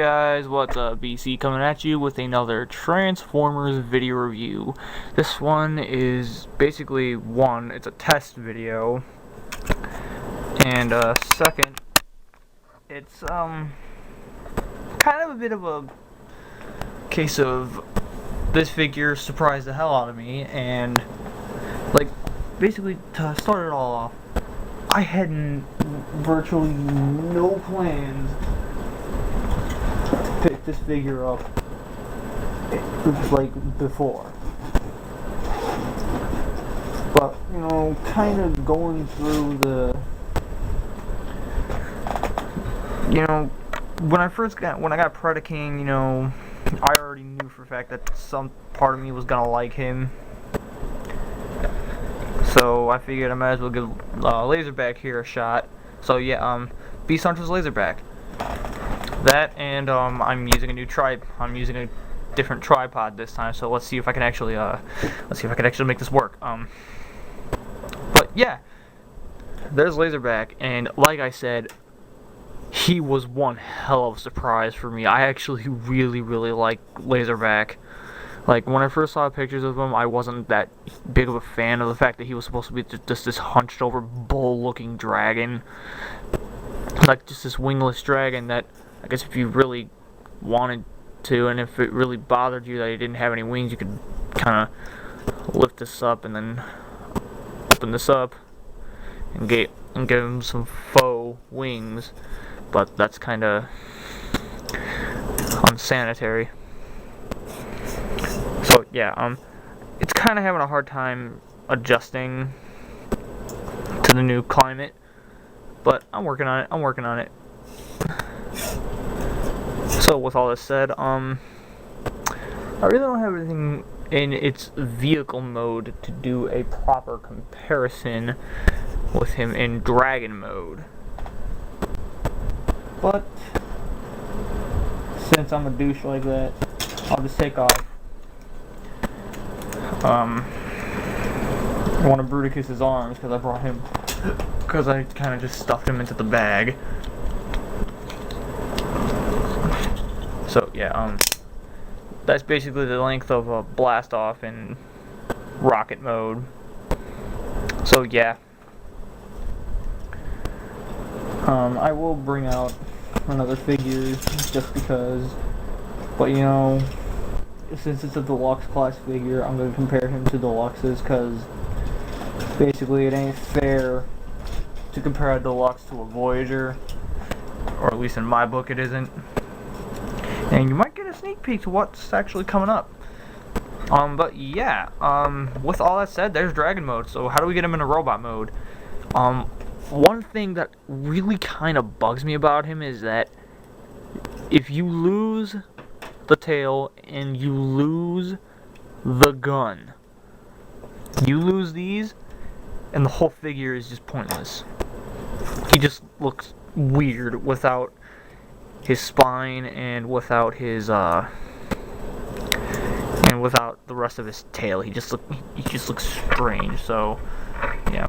guys, what's up? BC coming at you with another Transformers video review. This one is basically it's a test video, and second, it's kind of a bit of a case of this figure surprised the hell out of me, and like basically to start it all off, I had virtually no plans to pick this figure up like before. But, you know, kind of going through the, you know, when I got Predaking, you know, I already knew for a fact that some part of me was gonna like him. So I figured I might as well give Laserback here a shot. So yeah, Beast Hunter's Laserback. That, and I'm using a different tripod this time. So let's see if I can actually make this work. But yeah, there's Laserback, and like I said, he was one hell of a surprise for me. I actually really like Laserback. Like, when I first saw pictures of him, I wasn't that big of a fan of the fact that he was supposed to be just this hunched-over, bull-looking dragon. Like, just this wingless dragon that, I guess if you really wanted to, and if it really bothered you that he didn't have any wings, you could kind of lift this up and then open this up and give him some faux wings. But that's kind of unsanitary. So yeah, it's kind of having a hard time adjusting to the new climate, but I'm working on it. So with all this said, I really don't have anything in its vehicle mode to do a proper comparison with him in dragon mode. But since I'm a douche like that, I'll just take off one of Bruticus's arms, because I kind of just stuffed him into the bag. So yeah, that's basically the length of a blast off in rocket mode. So yeah, I will bring out another figure just because, but you know, since it's a deluxe class figure, I'm going to compare him to deluxes, because basically it ain't fair to compare a deluxe to a Voyager, or at least in my book it isn't. And you might get a sneak peek to what's actually coming up. But yeah, with all that said, there's dragon mode. So how do we get him into robot mode? One thing that really kind of bugs me about him is that if you lose the tail and you lose the gun, you lose these, and the whole figure is just pointless. He just looks weird without his spine and without his and without the rest of his tail. He just looks strange. So yeah,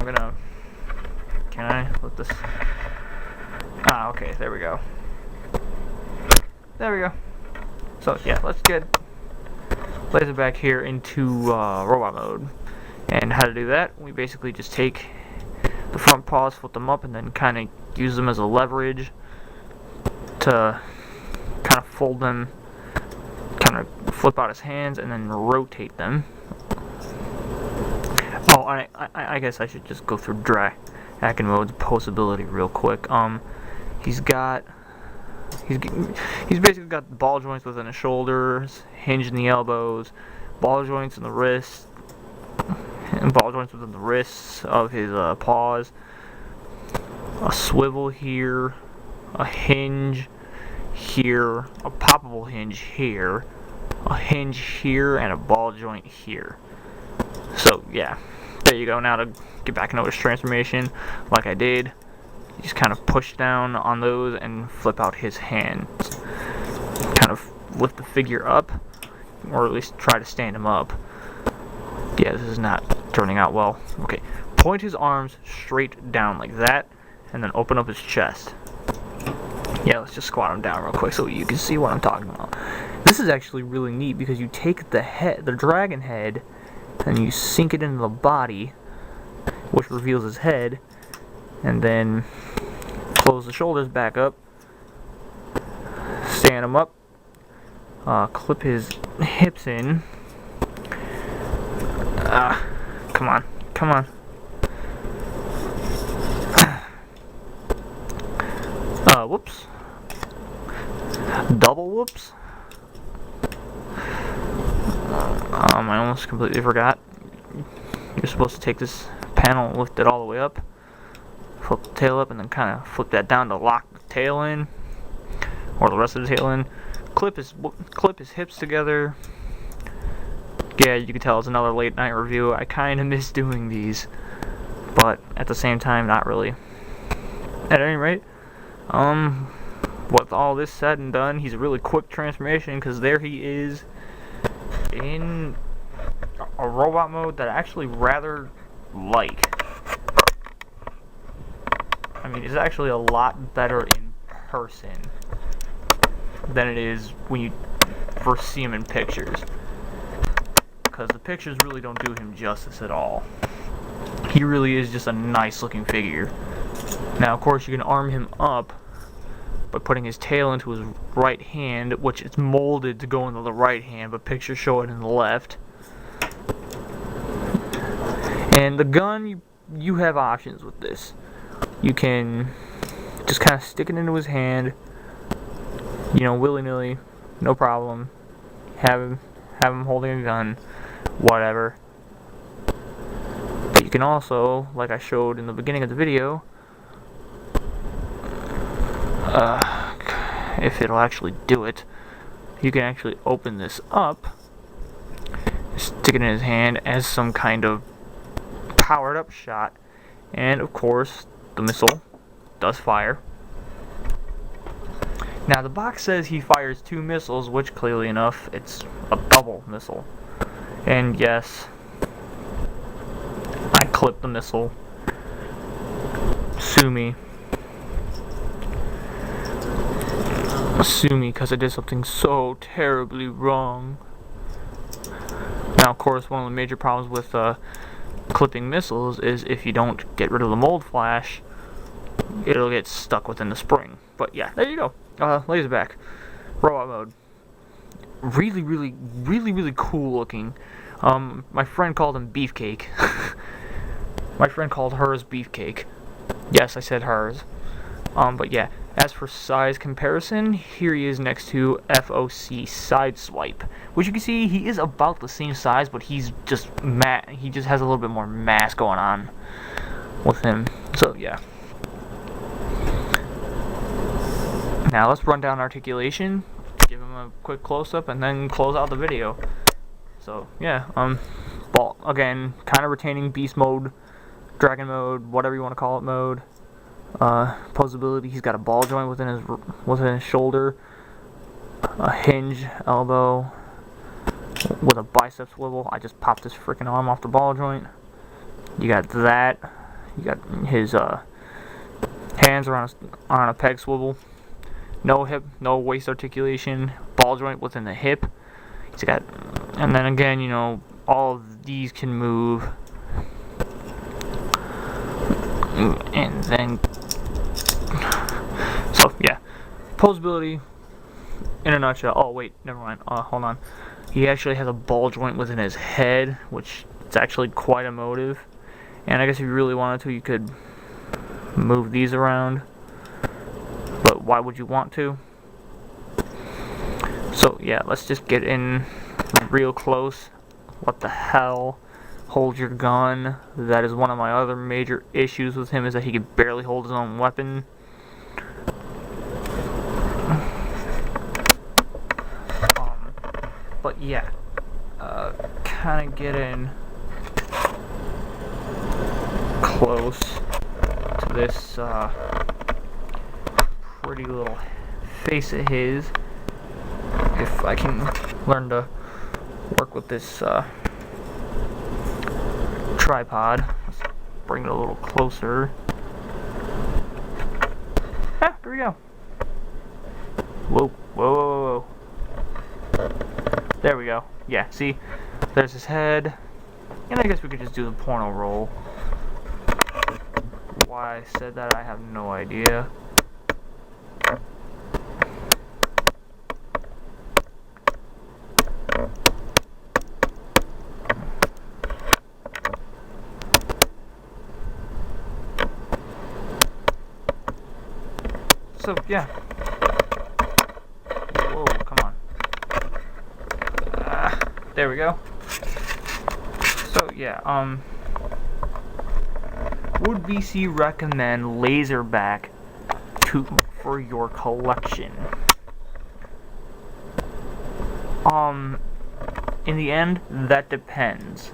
can I let this? Okay, there we go. So yeah, let's get Laserback here into robot mode. And how to do that? We basically just take the front paws, flip them up, and then kind of use them as a leverage to kind of fold them, kind of flip out his hands, and then rotate them. Oh, I guess I should just go through dragon mode's posability real quick. He's basically got ball joints within his shoulders, hinge in the elbows, ball joints in the wrists, and ball joints within the wrists of his paws, a swivel here, a hinge here, a poppable hinge here, a hinge here, and a ball joint here. So yeah, there you go. Now to get back into his transformation, like I did, you just kind of push down on those and flip out his hands. Kind of lift the figure up, or at least try to stand him up. Yeah, this is not turning out well. Okay, point his arms straight down like that, and then open up his chest. Yeah, let's just squat him down real quick so you can see what I'm talking about. This is actually really neat because you take the dragon head, and you sink it into the body, which reveals his head, and then close the shoulders back up, stand him up, clip his hips in. Come on, come on. Whoops. Double whoops. I almost completely forgot. You're supposed to take this panel and lift it all the way up, flip the tail up, and then kind of flip that down to lock the tail in, or the rest of the tail in. Clip his hips together. Yeah, you can tell it's another late night review. I kind of miss doing these, but at the same time, not really. At any rate, with all this said and done, he's a really quick transformation because there he is in a robot mode that I actually rather like. I mean, it's actually a lot better in person than it is when you first see him in pictures, because the pictures really don't do him justice at all. He really is just a nice looking figure. Now, of course, you can arm him up by putting his tail into his right hand, which is molded to go into the right hand, but pictures show it in the left. And the gun, you have options with this. You can just kind of stick it into his hand, you know, willy-nilly, no problem. Have him holding a gun, whatever. But you can also, like I showed in the beginning of the video, if it'll actually do it, you can actually open this up, stick it in his hand as some kind of powered up shot, and of course the missile does fire. Now the box says he fires 2 missiles, which clearly enough it's a double missile. And yes, I clipped the missile. Sue me. Sue me because I did something so terribly wrong. Now, of course, one of the major problems with clipping missiles is if you don't get rid of the mold flash, it'll get stuck within the spring. But yeah, there you go. Laserback, robot mode. Really cool looking. My friend called him Beefcake. My friend called hers Beefcake. Yes, I said hers. But yeah, as for size comparison, here he is next to FOC Sideswipe, which you can see he is about the same size, but he's just he just has a little bit more mass going on with him. So yeah. Now let's run down articulation, give him a quick close-up, and then close out the video. So yeah, ball again, kind of retaining beast mode, dragon mode, whatever you want to call it mode. Posability, he's got a ball joint within his shoulder, a hinge elbow with a bicep swivel. I just popped his freaking arm off the ball joint. You got that. You got his hands are on a peg swivel. No hip, no waist articulation. Ball joint within the hip. He's got, and then again, you know, all of these can move. And then, so yeah, posability in a nutshell. Oh wait, never mind. Hold on. He actually has a ball joint within his head, which is actually quite emotive. And I guess if you really wanted to, you could move these around. But why would you want to? So yeah, let's just get in real close. What the hell? Hold your gun. That is one of my other major issues with him, is that he can barely hold his own weapon. But yeah, kind of get in close to this pretty little face of his. If I can learn to work with this tripod. Let's bring it a little closer. Ah, there we go. Whoa, whoa, whoa, whoa. There we go. Yeah, see? There's his head. And I guess we could just do the porno roll. Why I said that, I have no idea. So, yeah. Whoa, come on. There we go. So, yeah, would BC recommend Laserback for your collection? In the end, that depends.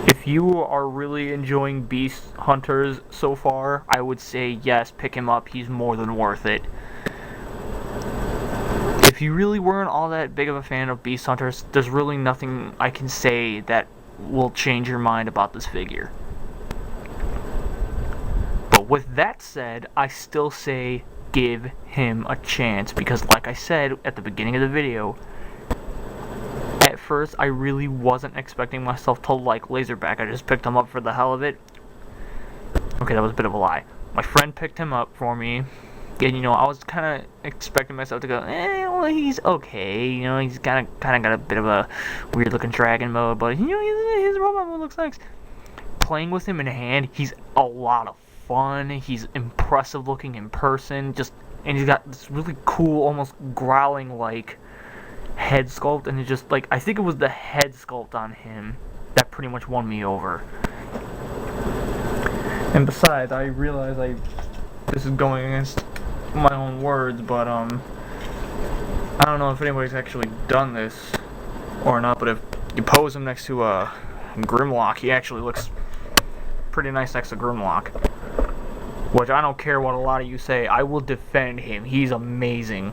If you are really enjoying Beast Hunters so far, I would say yes, pick him up, he's more than worth it. If you really weren't all that big of a fan of Beast Hunters, there's really nothing I can say that will change your mind about this figure. But with that said, I still say give him a chance, because like I said at the beginning of the video, at first I really wasn't expecting myself to like Laserback. I just picked him up for the hell of it. Okay, that was a bit of a lie. My friend picked him up for me, and you know, I was kind of expecting myself to go, well, he's okay. You know, he's kind of got a bit of a weird looking dragon mode, but you know, his robot mode looks nice. Playing with him in hand, he's a lot of fun. He's impressive looking in person, and he's got this really cool, almost growling like head sculpt, and it's just like, I think it was the head sculpt on him that pretty much won me over. And besides, I realize this is going against my own words, but I don't know if anybody's actually done this or not, but if you pose him next to a Grimlock, he actually looks pretty nice next to Grimlock. Which, I don't care what a lot of you say, I will defend him. He's amazing.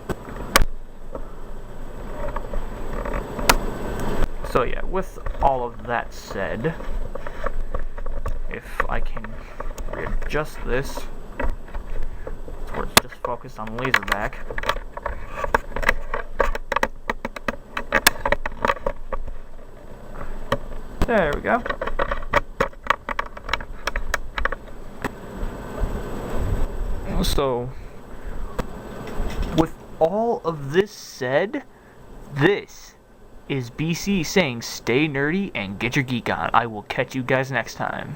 So yeah, with all of that said, if I can readjust this where it's just focused on Laserback. There we go. So, with all of this said, this is BC saying stay nerdy and get your geek on. I will catch you guys next time.